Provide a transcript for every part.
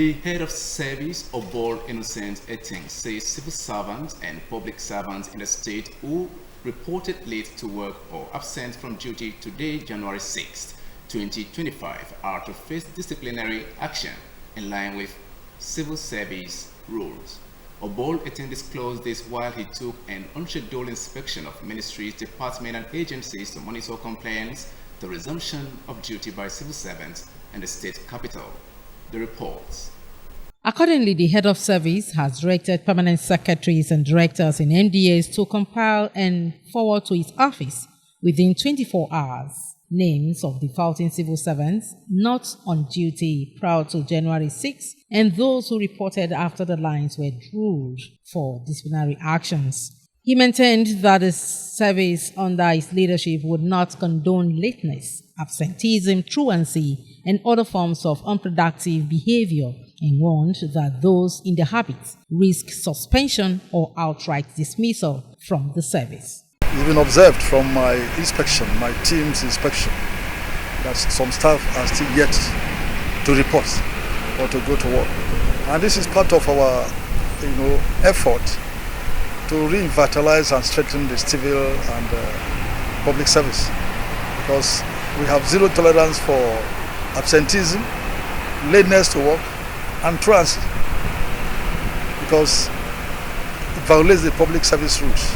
The head of service of Bold Innocent Eating says civil servants and public servants in the state who reported late to work or absent from duty today, January 6th, 2025, are to face disciplinary action in line with civil service rules. Obol Eating disclosed this while he took an unscheduled inspection of ministries, departments, and agencies to monitor compliance to resumption of duty by civil servants in the state capital. The reports. Accordingly, the head of service has directed permanent secretaries and directors in MDAs to compile and forward to his office within 24 hours names of defaulting civil servants not on duty prior to January 6 and those who reported after the lines were ruled for disciplinary actions. He maintained that the service under his leadership would not condone lateness, absenteeism, truancy, and other forms of unproductive behavior, and warned that those in the habit risk suspension or outright dismissal from the service. It's been observed from my inspection, my team's inspection, that some staff are still yet to report or to go to work. And this is part of our effort to revitalize and strengthen the civil and public service, because we have zero tolerance for absenteeism, lateness to work, and truancy, because it violates the public service rules.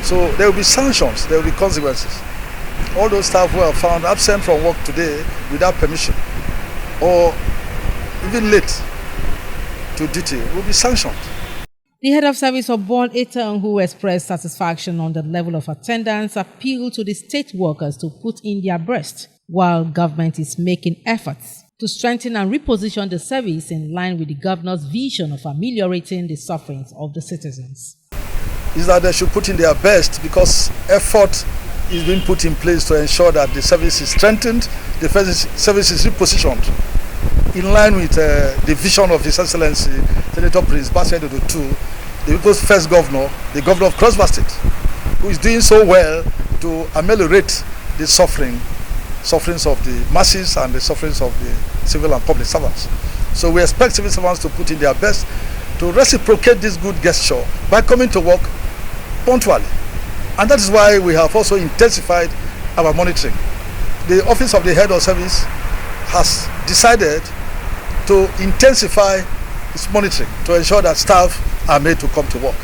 So there will be sanctions, there will be consequences. All those staff who are found absent from work today without permission or even late to duty will be sanctioned. The head of service of Bold Eating, who expressed satisfaction on the level of attendance, appealed to the state workers to put in their best while government is making efforts to strengthen and reposition the service in line with the governor's vision of ameliorating the sufferings of the citizens. Is that they should put in their best, because effort is being put in place to ensure that the service is strengthened, the service is repositioned in line with the vision of His Excellency Senator Prince Bassey II, the people's first governor, the governor of Cross River State, who is doing so well to ameliorate the sufferings of the masses and the sufferings of the civil and public servants. So we expect civil servants to put in their best to reciprocate this good gesture by coming to work punctually. And that is why we have also intensified our monitoring. The Office of the Head of Service has decided to intensify its monitoring to ensure that staff are made to come to work.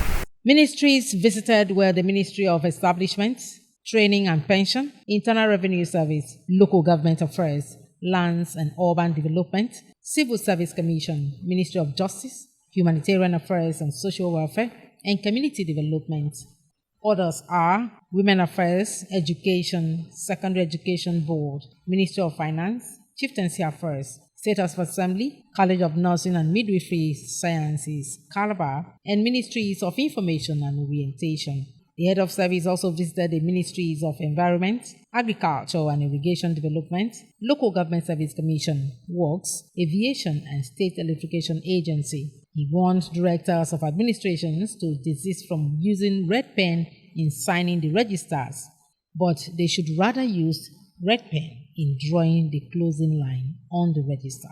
Ministries visited were the Ministry of Establishment, Training and Pension, Internal Revenue Service, Local Government Affairs, Lands and Urban Development, Civil Service Commission, Ministry of Justice, Humanitarian Affairs and Social Welfare, and Community Development. Others are Women Affairs, Education, Secondary Education Board, Ministry of Finance, Chieftaincy Affairs, State House of Assembly, College of Nursing and Midwifery Sciences, Calabar, and Ministries of Information and Orientation. The head of service also visited the Ministries of Environment, Agriculture and Irrigation Development, Local Government Service Commission, Works, Aviation and State Electrification Agency. He warned directors of administrations to desist from using red pen in signing the registers, but they should rather use red pen in drawing the closing line on the register.